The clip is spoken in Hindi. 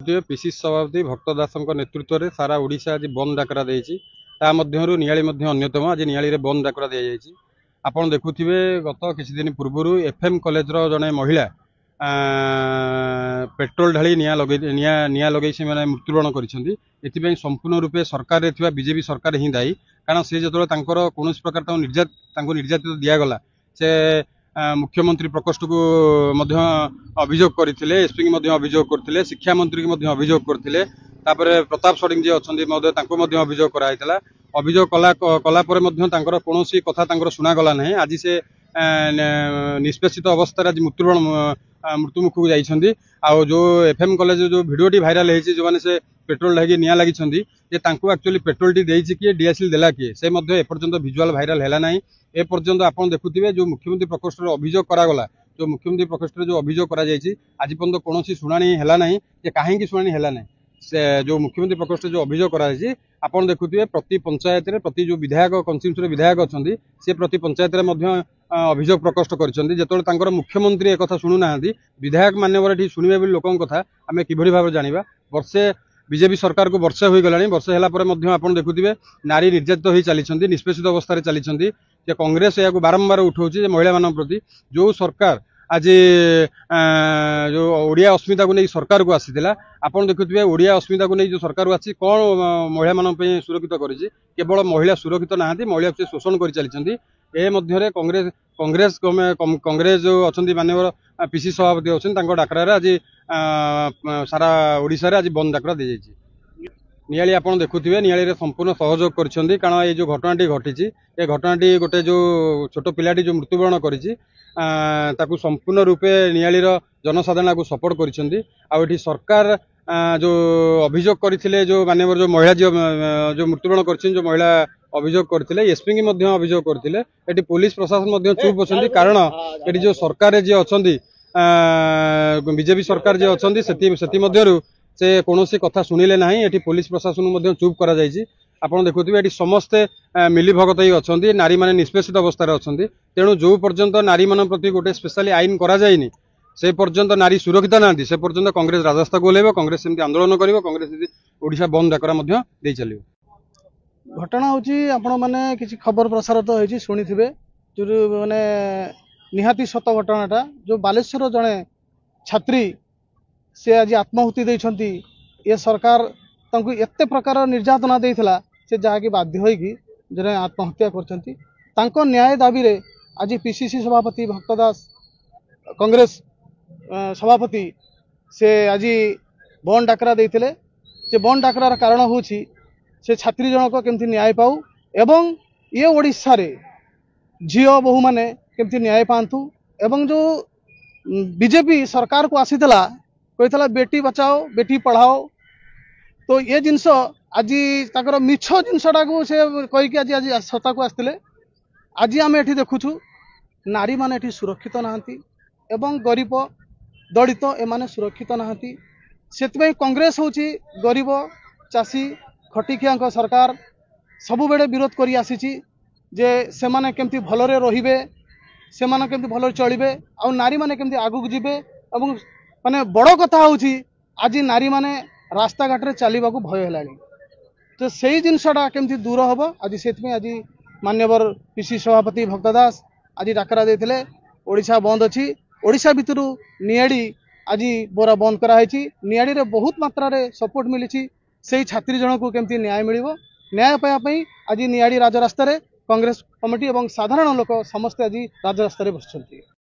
पीसीसी सभापति भक्त दास नेतृत्व में सारा ओडिशा आज बंद डाकरा देती नियाली अन्यतम आज नियाली बंद डाकरा दी जाएगी। आपड़ देखुवे गत किसी दिन पूर्व एफएम कॉलेज जड़े महिला पेट्रोल ढाली निया लगे से मृत्युवरण कर संपूर्ण रूपे सरकार बीजेपी सरकार ही दायी। कारण सी जो कौन प्रकार निर्यातित दिगला से मुख्यमंत्री प्रकोष्ठ को अभियोग करते, एसपी की अभियोग करते, शिक्षा मंत्री की अभियोग करते, प्रताप षडंगी जी अच्छा अभियोग कराइला। अभियोग कला कौन कथा शुणागला ना। आज से निष्पेषित अवस्था आज मृत्युमुख को जाइछंदी। जो एफएम कॉलेज जो वीडियोटी भाइराल होती जो मैंने से पेट्रोल ढाई निया लगी एक्चुअली पेट्रोल टी देछि किए डीएसएल देला किए से एपर्यंत विजुआल भाइराल हैला नहीं। एपर्यंत आपन देखुथिबे जो मुख्यमंत्री प्रकोष्ठ अभियोग करागला, जो मुख्यमंत्री प्रकोष्ठ जो अभियोग करा जायछि आज पर्यंत कौन शुणाणी हैला नहीं जे काहेकि शुणाणी हैला नहीं। से जो मुख्यमंत्री प्रकोष्ठ जो अभियोग कराई आपन देखुथिबे प्रति पंचायत रे प्रति जो विधायक कंस्टिट्यूएंसी विधायक अच्छी से प्रति पंचायत रे अभियोग प्रकोष्ठ करछंदी। जेतोले तांकर मुख्यमंत्री एक कथा शुणु नाहांती विधायक मान्यवर शुणिबे बोली लोकन कथा आमे किभଳି भाबे जानिबा। वर्षे बीजेपी सरकार को वर्षे हो गलानी। वर्षे होला परे मध्य आपन देखुथिबे नारी निर्यातित होई चलीछंदी, निष्पेषित अवस्था रे चलीछंदी। जे कांग्रेस या बारंबार उठाउछि जे महिला मान प्रति जो सरकार आज जो ओडिया अस्मिता को नहीं सरकार को आसीथिला आपन देखुथिबे ओडिया अस्मिता को नहीं जो सरकार को आसी कौन महिला मान पे सुरक्षित करिछि। केवल महिला सुरक्षित नाहांती, महिला से शोषण कर चलीछंदी। ए मध्यरे कांग्रेस जो अच्छी मानवर पीसी सभापति अच्छी डाकरा आज सारा ओडिशा रे आज बंद डाकरा दी जाइए। नियाली आपन देखुथिबे नियाली रे संपूर्ण सहयोग करछंदी। कारण ये जो घटनाटी घटी ये घटनाटी गोटे जो छोट पिलाटी जो मृत्युवरण करिछि ताकू संपूर्ण रूपे नियाली जनसाधारण को सपोर्ट करिछंदी। आउठी सरकार जो अभियोग करथिले जो मानवर जो महिला जो मृत्युवरण करछिन जो महिला अभियोग करथिले, एसपी की अभियोग करथिले। एटी पुलिस प्रशासन चुप अछंदी। कारण एटी जो सरकार जे अछंदी बीजेपी सरकार जे अछंदी सेति मध्यरु से कौन कथा शुणिले ना। ये पुलिस प्रशासन चुप करा जायछि। आपन देखुथिबे एटी समस्ते मिली भगत ही अछंदी, नारी माने निष्पेषित अवस्था रे अछंदी। तेणु जो पर्यंत नारी मान प्रति गोटे स्पेशली आईन करा जायनि से पर्यंत नारी सुरक्षित नांती से पर्यंत कांग्रेस राजस्था को ओह्लैब, कांग्रेस सेमती आंदोलन करिवो, कांग्रेस ओडिशा बंद डाकरा मध्य देई चलिवो। घटना होची आपण माने किछि खबर प्रसारित होईची शुनिथिबे जो माने निहाती सत घटनाटा जो बालेश्वर जणे छात्री से आज आत्माहुति देइछंती। ये सरकार तांकु एते प्रकार निर्यातना देइथला से जहाँकि बाध्य होइकी जने आत्महत्या करछंती। तांको न्याय दाबी रे आज पीसीसी सभापति भक्त दास कांग्रेस सभापति से आज बंद डाकरा देइथिले। जे बंद डाकरार कारण होची से छात्री जनक केमती न्याय पाऊ एवं ये ओडिशा रे झियो बहु माने केमती न्याय पांतु। एवं जो बीजेपी सरकार को आसीथला कहला बेटी बचाओ बेटी पढ़ाओ तो ये जिनस आज ताकर मिछ जिनसटा को से कहीकि आज आज सत्ता को आसते। आज आम एठी देखुछु नारी माने एठी सुरक्षित नाहांती एवं गरीब दलित एमाने सुरक्षित नाहांती। सेतबे कांग्रेस होची गरीब चाषी खटिखिया सरकार सबु बेले विरोध करी आसीची जे सेमाने केमती भलरे रहिबे, सेमाने केमती भलरे चलिबे आ नारी माने केमती आगु जिबे। एवं माने बड़ कथा होची आज नारी माने रास्ता घाट रे चलिबा को भय हेलानी। तो सेही जिनसटा केमती दूर हबो आज सेतमे आज मान्यवर पीसी सभापति भक्त दास आज डाकरा देथिले। ओडिशा बंद अछि। ओडिशा भितरु नियाडी आज बोरा बंद करा हैछि। नियाडी रे बहुत मात्रा रे सपोर्ट मिलिछि। सेही छात्री जन को केमती न्याय मिलिबो, न्याय पाया पई आज नियाडी राजरास्ता रे कांग्रेस कमिटी एवं साधारण लोक समस्त आज राजरास्ता रे बसछंती।